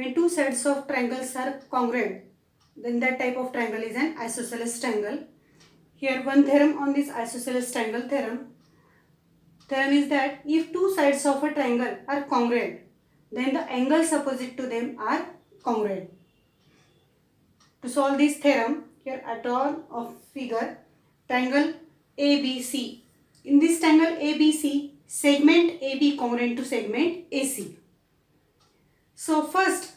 when two sides of triangles are congruent, then that type of triangle is an isosceles triangle. Here one theorem on this isosceles triangle theorem. Theorem is that if two sides of a triangle are congruent, then the angles opposite to them are congruent. To solve this theorem, here I draw a figure, triangle ABC. In this triangle ABC, segment AB congruent to segment AC. So first,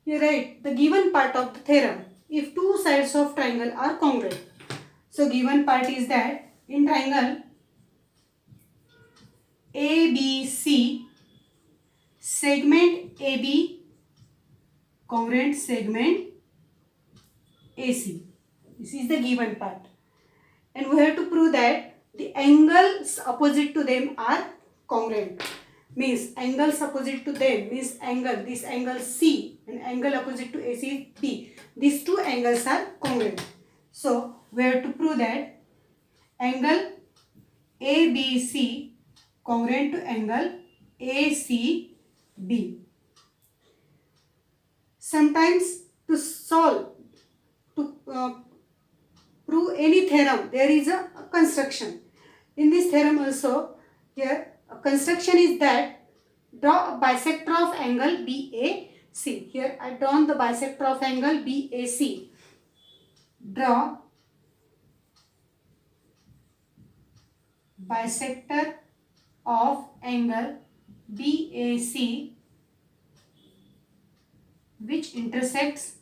you write the given part of the theorem. If two sides of triangle are congruent. So given part is that in triangle ABC, segment AB congruent segment AC. This is the given part. And we have to prove that the angles opposite to them are congruent. Means angles opposite to them means angle, this angle C and angle opposite to AC is B. These two angles are congruent. So we have to prove that angle ABC congruent to angle ACB. Sometimes to solve, to prove any theorem, there is a construction. In this theorem also, here a construction is that draw a bisector of angle BAC. Here I drawn the bisector of angle BAC. Draw bisector of angle BAC which intersects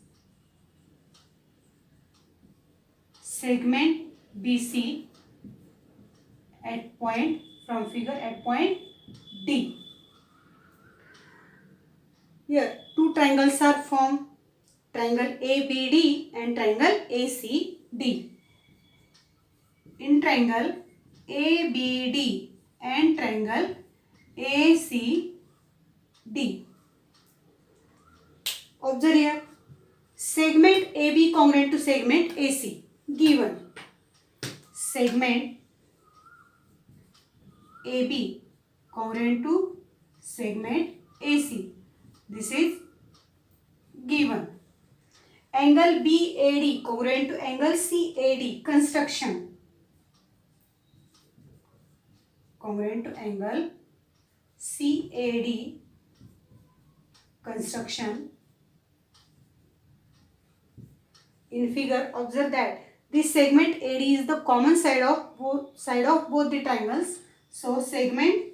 segment BC at point from figure at point D. Here two triangles are formed, triangle ABD and triangle ACD. In triangle ABD and triangle ACD, observe here, segment AB congruent to segment AC. Given segment AB congruent to segment AC. This is given. Angle BAD congruent to angle CAD. Construction. Congruent to angle CAD. Construction. In figure, observe that this segment AD is the common side of both the triangles. So segment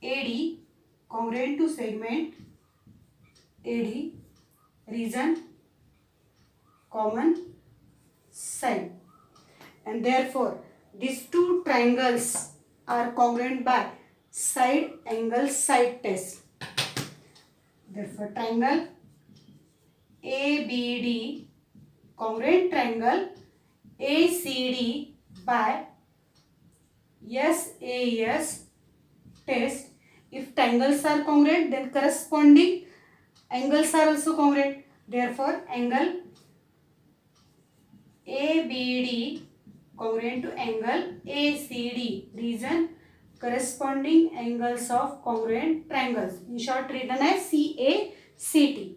AD congruent to segment AD, region common side, and therefore these two triangles are congruent by side angle side test. Therefore triangle ABD congruent triangle ACD by SAS test. If triangles are congruent, then corresponding angles are also congruent. Therefore angle ABD congruent to angle ACD, region corresponding angles of congruent triangles, in short written as CACT.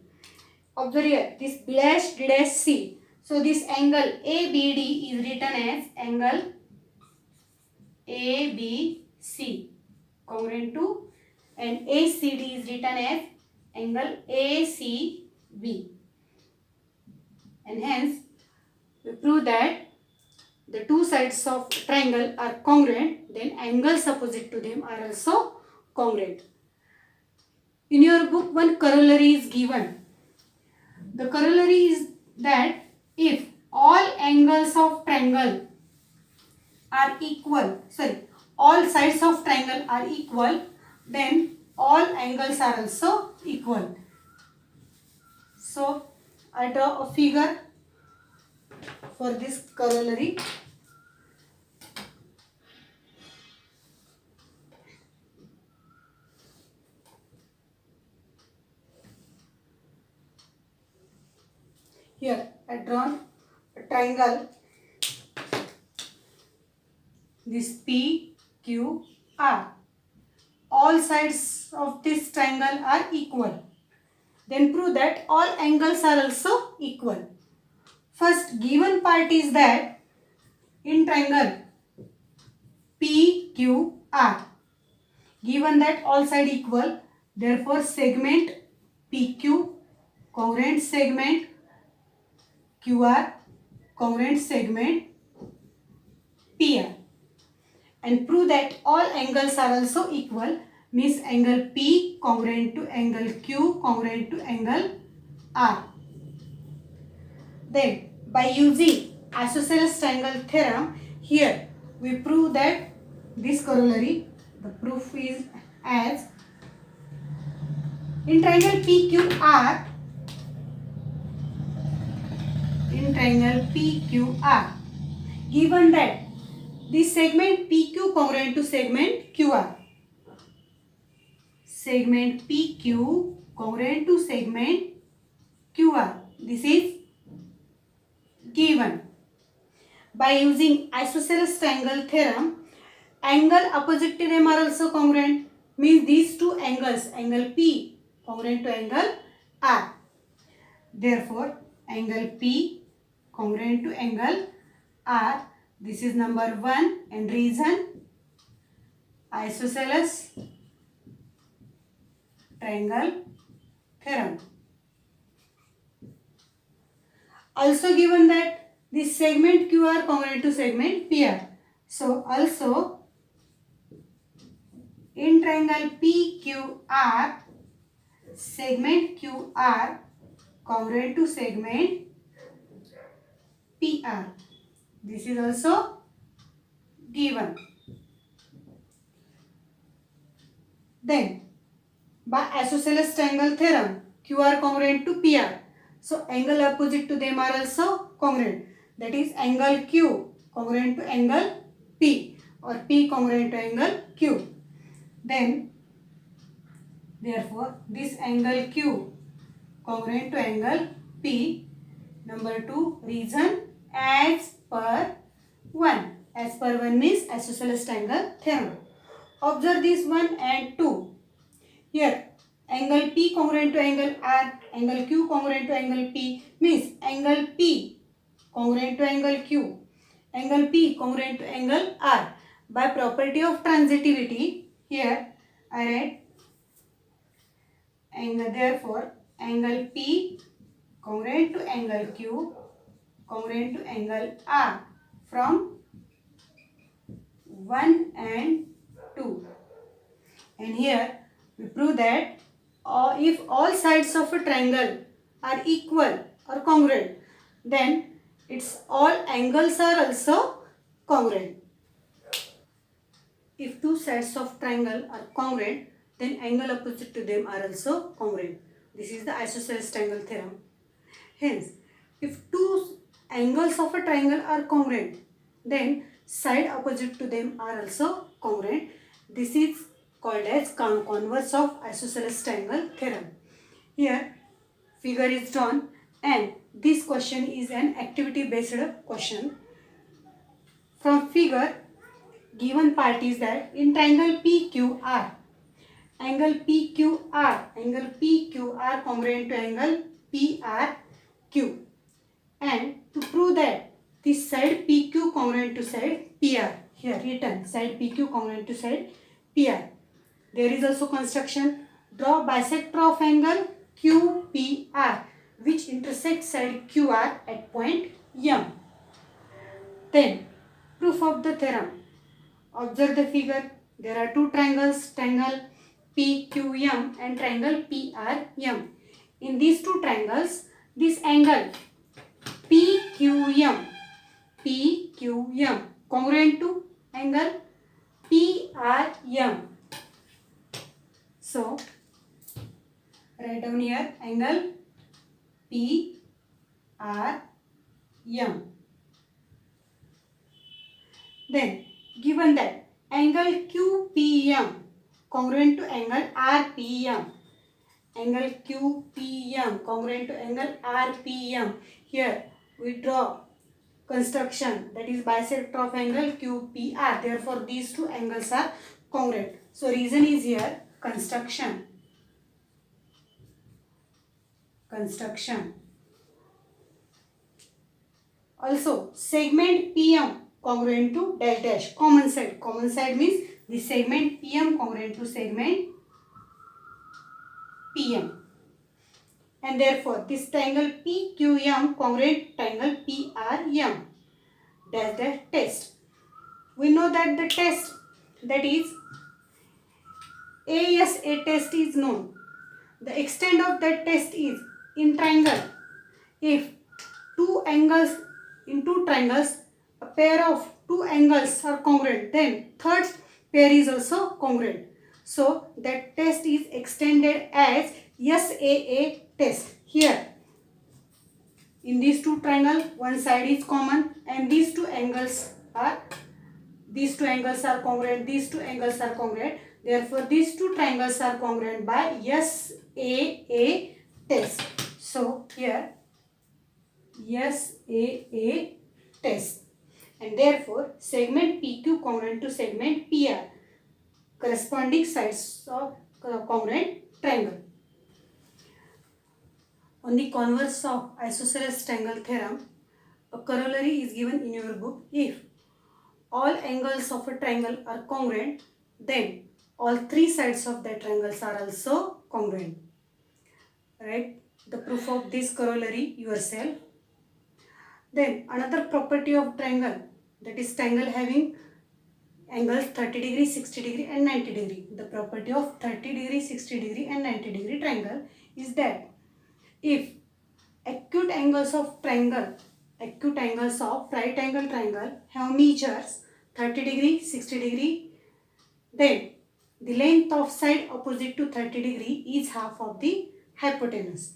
Observe here, this dash C. So this angle ABD is written as angle ABC congruent to, and ACD is written as angle ACB, and hence we prove that the two sides of triangle are congruent, then angles opposite to them are also congruent. In your book, one corollary is given. The corollary is that if all angles of triangle are equal, all sides of triangle are equal, then all angles are also equal. So I draw a figure for this corollary. Here I drawn a triangle, this PQR. All sides of this triangle are equal. then prove that all angles are also equal. First given part is that in triangle PQR, given that all side equal, therefore segment PQ congruent segment QR congruent segment PR, and prove that all angles are also equal, means angle P congruent to angle Q congruent to angle R. Then by using isosceles triangle theorem, here we prove that this corollary, the proof is as in triangle PQR, given that the segment PQ congruent to segment QR, segment PQ congruent to segment QR, this is given. By using isosceles triangle theorem, angle opposite to them are also congruent, means these two angles, angle P congruent to angle R. Therefore, angle P congruent to angle R, this is number 1, and reason isosceles triangle theorem. Also given that this segment QR congruent to segment PR. So also in triangle PQR, segment QR congruent to segment PR. This is also given. Then by isosceles triangle theorem, QR congruent to PR. So angle opposite to them are also congruent. That is angle Q congruent to angle P, or P congruent to angle Q. Then therefore this angle Q congruent to angle P. Number 2, reason as per 1. As per 1 means isosceles triangle theorem. Observe this 1 and 2. Here angle P congruent to angle R, angle Q congruent to angle P, means angle P congruent to angle Q, angle P congruent to angle R. By property of transitivity, here I write angle, therefore angle P congruent to angle Q congruent to angle R from 1 and 2. And here we prove that if all sides of a triangle are equal or congruent, then its all angles are also congruent. If two sides of triangle are congruent, then angle opposite to them are also congruent. This is the isosceles triangle theorem. Hence, if two angles of a triangle are congruent, then side opposite to them are also congruent. This is called as converse of isosceles triangle theorem. Here figure is drawn, and this question is an activity based question. From figure, given part is that in triangle PQR, angle PQR congruent to angle PRQ, and to prove that this side PQ congruent to side PR, here written side PQ congruent to side PR. There is also construction. Draw bisector of angle QPR which intersects side QR at point M. Then proof of the theorem. Observe the figure. There are two triangles, triangle PQM and triangle PRM. In these two triangles, this angle PQM congruent to angle PRM. So write down here angle PRM. Then given that angle QPM congruent to angle RPM, angle QPM congruent to angle RPM, here we draw construction, that is bisector of angle QPR. Therefore these two angles are congruent. So reason is here construction. construction. Also, segment PM congruent to dash dash, common side. Common side means the segment PM congruent to segment PM. And therefore, this triangle PQM congruent triangle PRM. Dash dash test. We know that the test, that is ASA test, is known. The extent of that test is, in triangle, if in two triangles, a pair of two angles are congruent, then third pair is also congruent. So that test is extended as SAA test. Here, in these two triangles, one side is common and these two angles are congruent, these two angles are congruent. Therefore, these two triangles are congruent by SAA test. So here SAA test, and therefore segment PQ congruent to segment PR, corresponding sides of congruent triangle. On the converse of isosceles triangle theorem, a corollary is given in your book. If all angles of a triangle are congruent, then all three sides of that triangles are also congruent. Write the proof of this corollary yourself. Then another property of triangle, that is triangle having angles 30 degree, 60 degree and 90 degree. The property of 30 degree, 60 degree and 90 degree triangle is that if acute angles of right angle triangle have measures 30 degree, 60 degree, then the length of side opposite to 30 degree is half of the hypotenuse.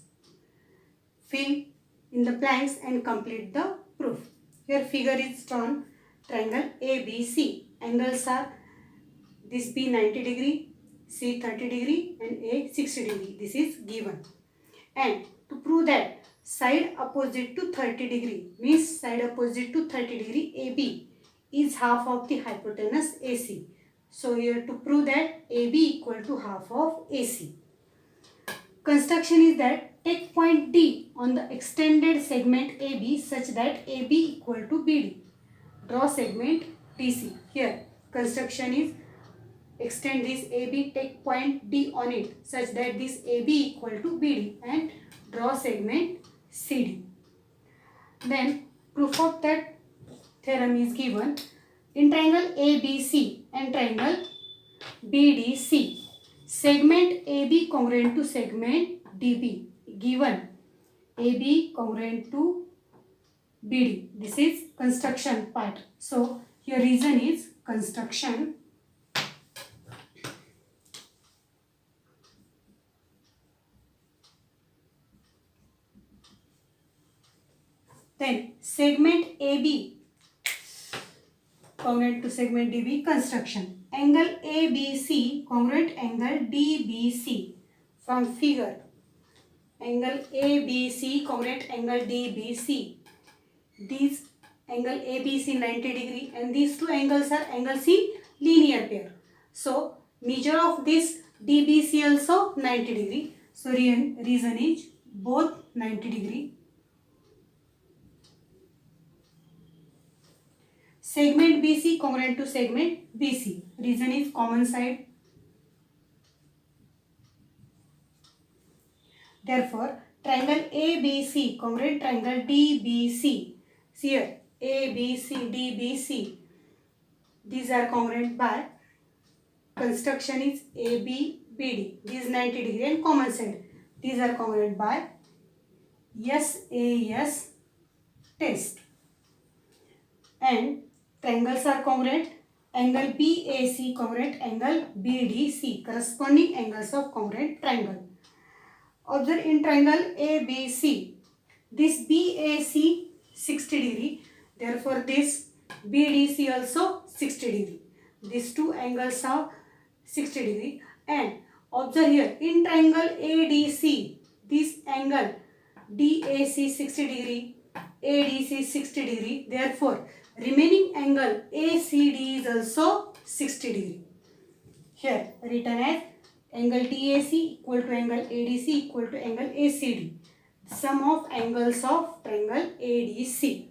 Fill in the blanks and complete the proof. Here figure is drawn. Triangle ABC. Angles are this B 90 degree, C 30 degree and A 60 degree. This is given. And to prove that side opposite to 30 degree means side opposite to 30 degree AB is half of the hypotenuse AC. So here to prove that AB equal to half of AC. Construction is that take point D on the extended segment AB such that AB equal to BD. Draw segment DC. Here construction is extend this AB, take point D on it such that this AB equal to BD and draw segment CD. Then proof of that theorem is given. In triangle ABC and triangle BDC, segment AB congruent to segment DB, given AB congruent to BD. This is construction part. So here reason is construction. Then segment AB congruent to segment DB, construction. Angle ABC congruent angle DBC. From figure, angle ABC congruent angle DBC. These angle ABC 90 degree and these two angles are angle C linear pair. So measure of this DBC also 90 degree. So reason is both 90 degree. Segment BC congruent to segment BC. Reason is common side. Therefore, triangle ABC congruent triangle DBC. See here, ABC, DBC. These are congruent by construction is AB, BD. This is 90 degree and common side. These are congruent by SAS test. And triangles are congruent. Angle BAC congruent angle BDC, corresponding angles of congruent triangle. Observe in triangle ABC, this BAC 60 degree, therefore this BDC also 60 degree. These two angles are 60 degree. And observe here in triangle ADC, this angle DAC 60 degree, ADC 60 degree, therefore remaining angle ACD is also 60 degree. Here written as angle DAC equal to angle ADC equal to angle ACD. sum of angles of triangle ADC.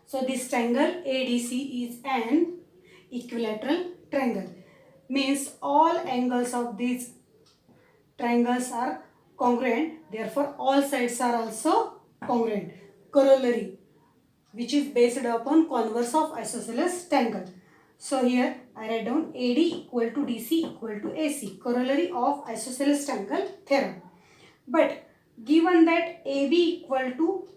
So this triangle ADC is an equilateral triangle. Means all angles of these triangles are congruent. Therefore, all sides are also congruent. Corollary, which is based upon converse of isosceles triangle. So here I write down AD equal to DC equal to AC. Corollary of isosceles triangle theorem. But given that AB equal to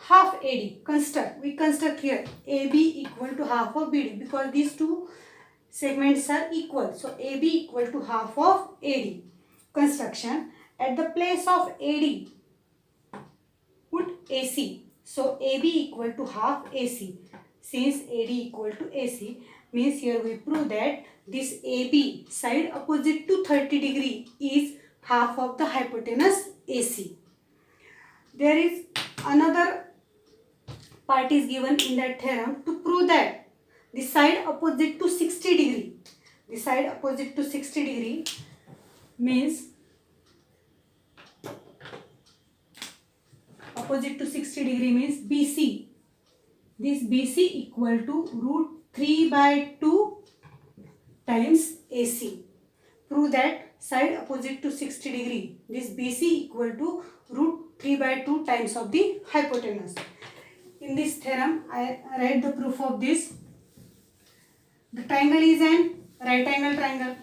half AD, we construct here AB equal to half of BD because these two segments are equal. So AB equal to half of AD. Construction, at the place of AD put AC. So AB equal to half AC. Since AD equal to AC means here we prove that this AB side opposite to 30 degree is half of the hypotenuse AC. There is another part is given in that theorem to prove that the side opposite to 60 degree. The side opposite to 60 degree means opposite to 60 degree means BC. This BC equal to root 3 by 2 times AC. Prove that side opposite to 60 degree. This BC equal to root 3 by 2 times of the hypotenuse. In this theorem, I write the proof of this. The triangle is an right angle triangle.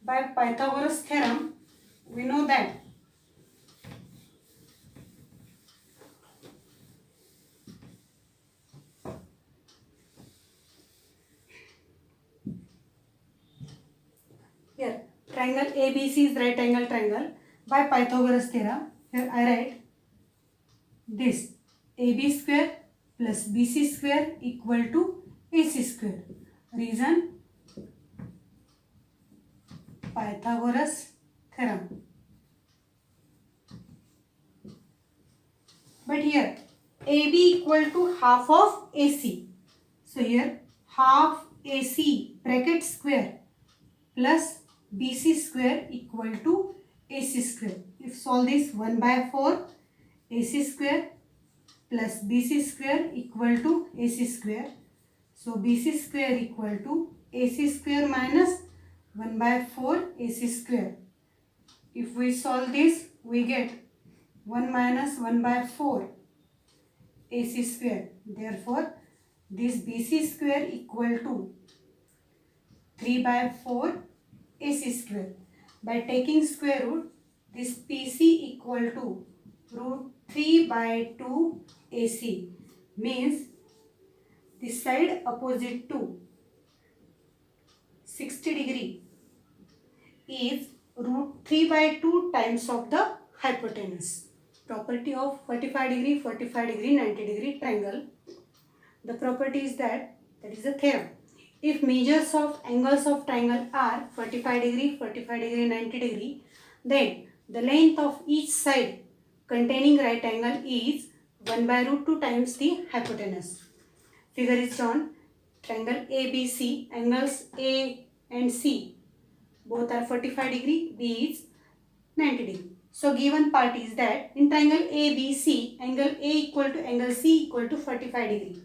By Pythagoras theorem, we know that here triangle ABC is right angle triangle. By Pythagoras theorem, here I write this AB square plus BC square equal to AC square. Reason, Pythagoras theorem. But here AB equal to half of AC. So here half AC bracket square plus BC square equal to AC square. If solve this, 1 by 4 AC square plus BC square equal to AC square. So BC square equal to AC square minus 1 by 4 AC square. If we solve this, we get 1 minus 1 by 4 AC square. Therefore, this BC square equal to 3 by 4 AC square. By taking square root, this PC equal to root 3 by 2 AC means the side opposite to 60 degree is root 3 by 2 times of the hypotenuse. Property of 45 degree, 90 degree triangle. The property is that is a theorem. If measures of angles of triangle are 45 degree, 90 degree, then the length of each side containing right angle is 1 by root 2 times the hypotenuse. Figure is drawn. Triangle ABC, angles A and C both are 45 degree, B is 90 degree. So given part is that in triangle ABC, angle A equal to angle C equal to 45 degree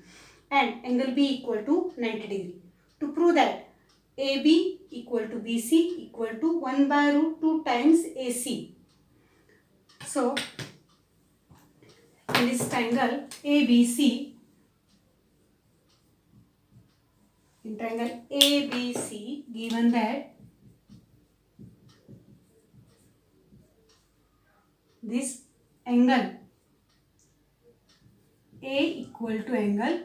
and angle B equal to 90 degree. To prove that AB equal to BC equal to 1 by root 2 times AC. So in this triangle ABC, in triangle ABC, given that this angle A equal to angle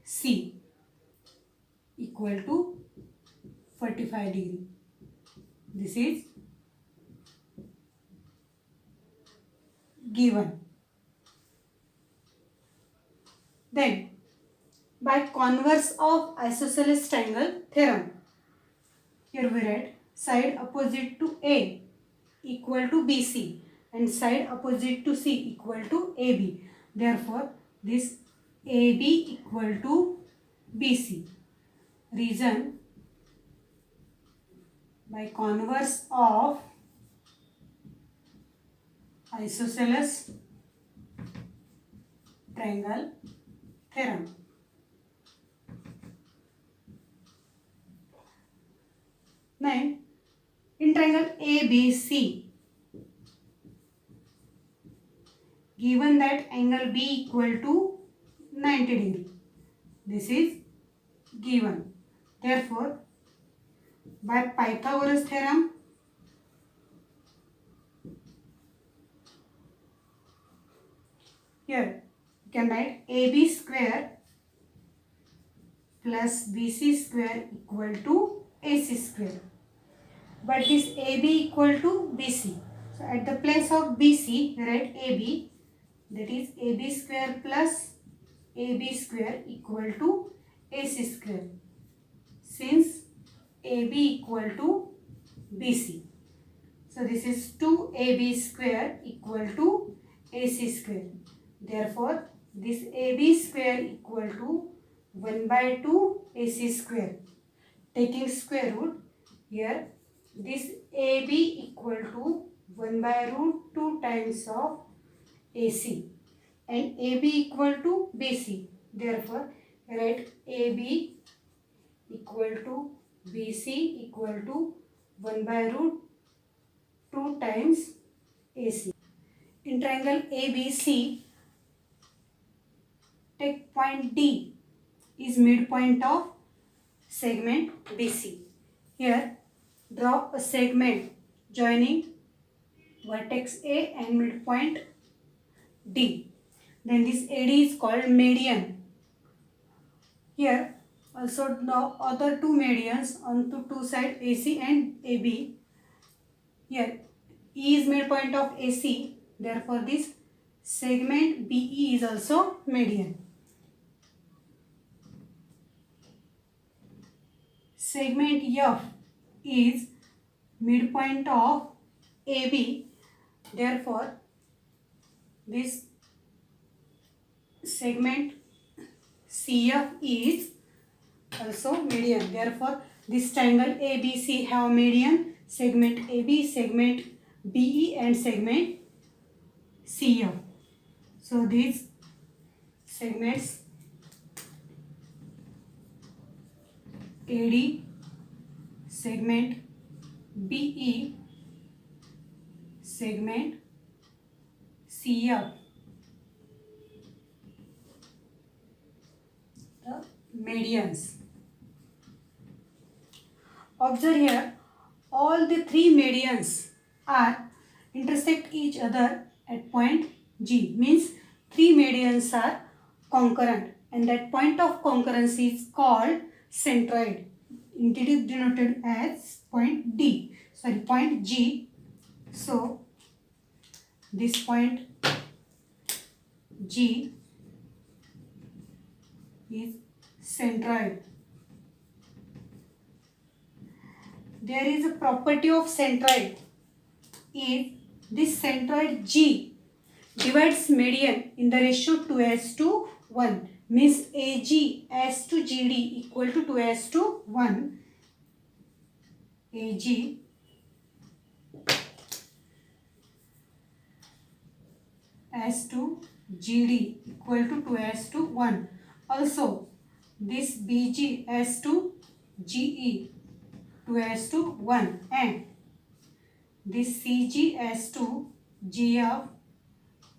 C equal to 45 degree. This is given. Then by converse of isosceles triangle theorem, here we write side opposite to A equal to BC and side opposite to C equal to AB. Therefore, this AB equal to BC. Reason, by converse of isosceles triangle theorem. Now, in triangle ABC, given that angle B equal to 90 degree. This is given. Therefore, by Pythagoras theorem, here you can write AB square plus BC square equal to AC square. But this AB equal to BC. So at the place of BC, write AB, that is AB square plus AB square equal to AC square. Since AB equal to BC. So this is 2AB square equal to AC square. Therefore, this AB square equal to 1 by 2 AC square. Taking square root, here this AB equal to 1 by root 2 times of AC and AB equal to BC. Therefore, write AB equal to BC equal to 1 by root 2 times AC. In triangle ABC, take point D is midpoint of segment BC. Here, draw a segment joining vertex A and midpoint D. Then this AD is called median. Here, also draw other two medians on to two sides AC and AB. Here, E is midpoint of AC. Therefore, this segment BE is also median. Segment F is midpoint of AB. Therefore, this segment CF is also median. Therefore, this triangle ABC have median, segment AB, segment BE and segment CF. So these segments AD, segment BE, segment CF, the medians. Observe here, all the three medians are intersect each other at point G. Means three medians are concurrent and that point of concurrence is called centroid. It is denoted as point G. So this point G is centroid. There is a property of centroid. If this centroid G divides median in the ratio 2:1, means AG as to GD equal to 2:1, AG as to GD equal to 2:1. Also, this BG as to GE 2:1 and this CG as to GF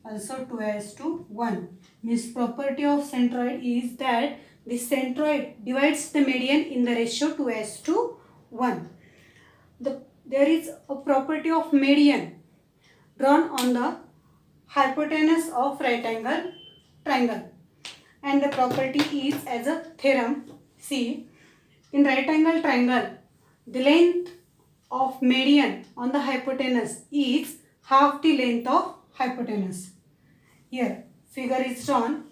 also 2:1. Means property of centroid is that the centroid divides the median in the ratio 2:1. There is a property of median drawn on the hypotenuse of right angle triangle and the property is as a theorem. See, in right angle triangle, the length of median on the hypotenuse is half the length of hypotenuse. Here, figure is drawn,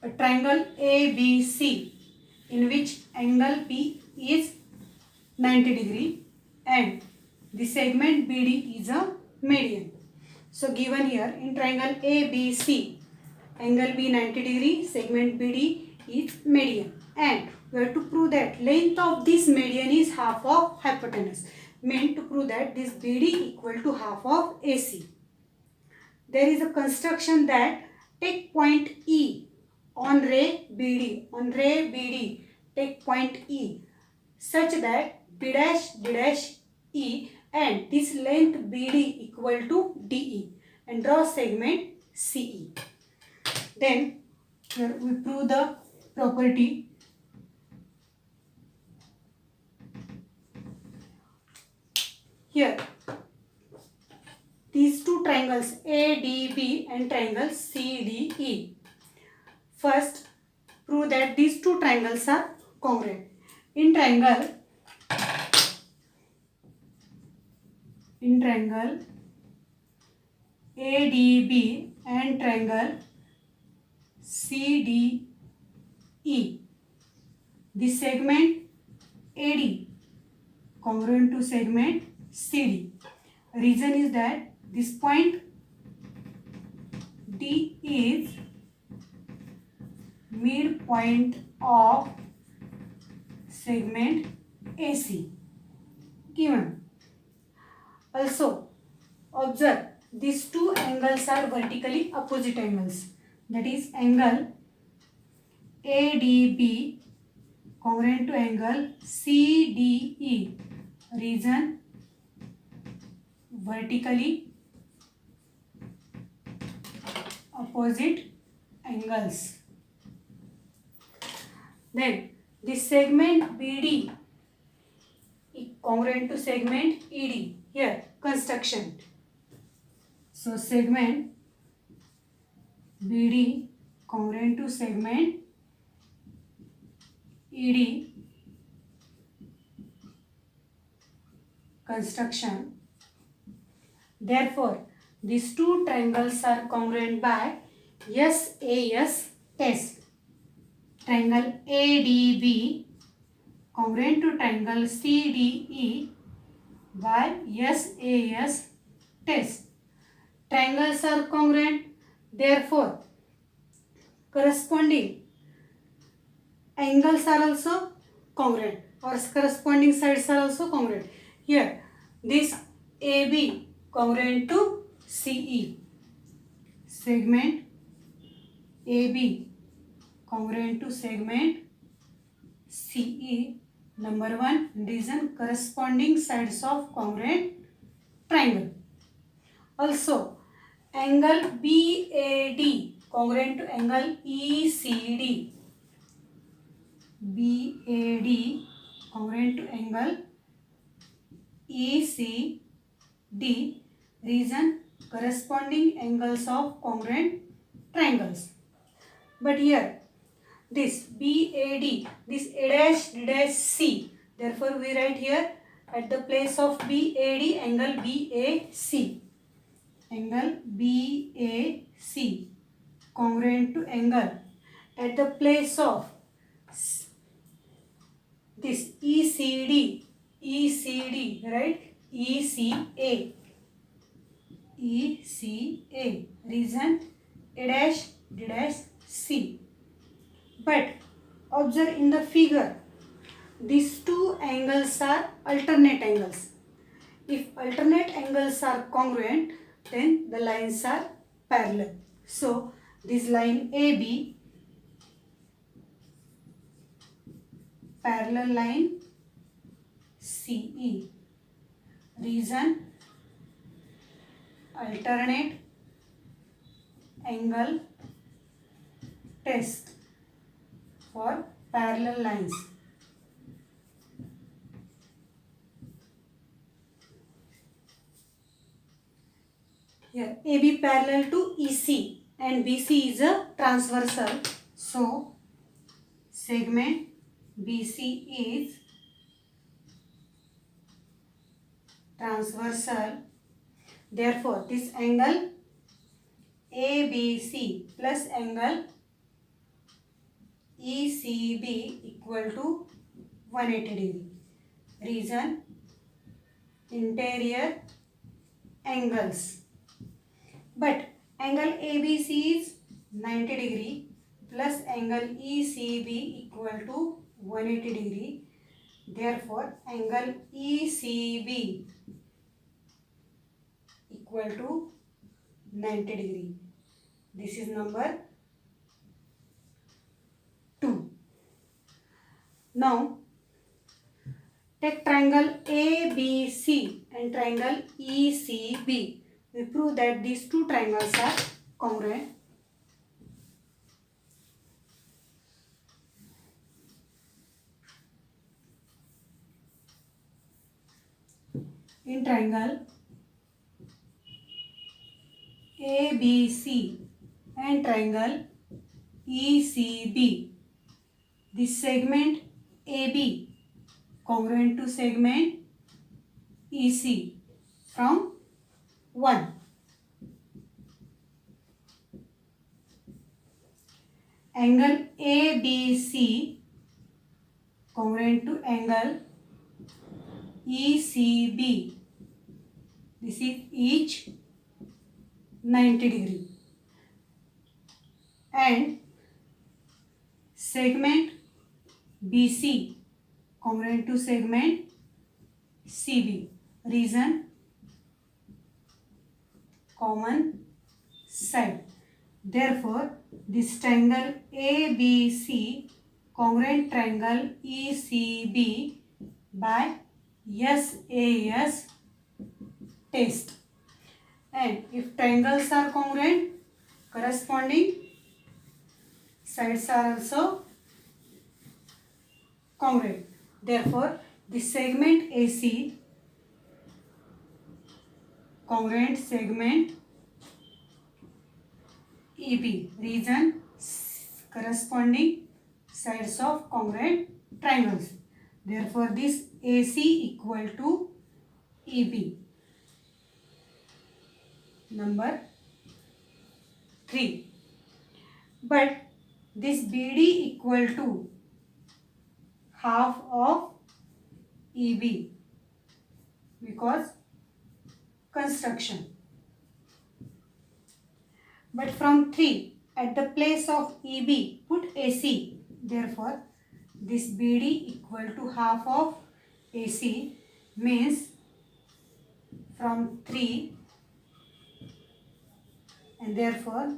a triangle ABC in which angle B is 90 degree and the segment BD is a median. So given here in triangle ABC, angle B 90 degree, segment BD is median and we have to prove that length of this median is half of hypotenuse. Meant to prove that this BD equal to half of AC. there is a construction that take point E on ray BD, take point E such that B dash D dash E and this length BD equal to DE and draw segment CE. Then here we prove the property. Here these two triangles ADB and triangle CDE. First, prove that these two triangles are congruent. In triangle ADB and triangle CDE, the segment AD congruent to segment CD. Reason is that this point D is midpoint of segment AC given. Also observe these two angles are vertically opposite angles, that is angle ADB congruent to angle CDE. Reason vertically opposite angles. Then this segment BD is congruent to segment ED. Here construction. So segment BD congruent to segment ED, construction. Therefore, these two triangles are congruent by SAS test. Triangle ADB congruent to triangle CDE by SAS test. Triangles are congruent, therefore corresponding angles are also congruent or corresponding sides are also congruent. Here this AB congruent to CE, segment AB congruent to segment CE. Number 1 reason corresponding sides of congruent triangle. Also angle BAD congruent to angle ECD, BAD congruent to angle ECD. Reason corresponding angles of congruent triangles. But here this BAD, this A dash D dash C, therefore we write here at the place of BAD angle BAC, angle BAC congruent to angle at the place of this ECD, right, ECA, reason A dash D dash C. But observe in the figure, these two angles are alternate angles. If alternate angles are congruent, then the lines are parallel. So this line AB, parallel line CE. Reason alternate angle test for parallel lines. Here AB parallel to EC and BC is a transversal. So segment BC is transversal. Therefore this angle ABC plus angle ECB equal to 180 degree. Reason interior angles. But angle ABC is 90 degree plus angle ECB equal to 180 degree. Therefore angle ECB equal to 90 degree. This is number 2. Now take triangle ABC and triangle ECB. We prove that these two triangles are congruent. In triangle ABC and triangle ECB, this segment AB congruent to segment EC from 1. Angle ABC congruent to angle ECB. This is each 90 degree. And segment BC congruent to segment CB. Reason common side. Therefore, this triangle ABC congruent triangle ECB by SAS test. And if triangles are congruent, corresponding sides are also congruent. Therefore, the segment AC congruent segment EB. Reason corresponding sides of congruent triangles. Therefore, this AC equal to EB. Number 3. But this BD equal to half of EB because construction. But from 3 at the place of EB put AC. Therefore, this BD equal to half of AC means from 3, and therefore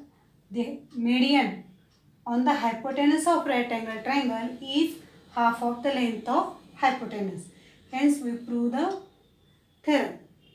the median on the hypotenuse of right angle triangle is half of the length of hypotenuse. Hence we prove the theorem.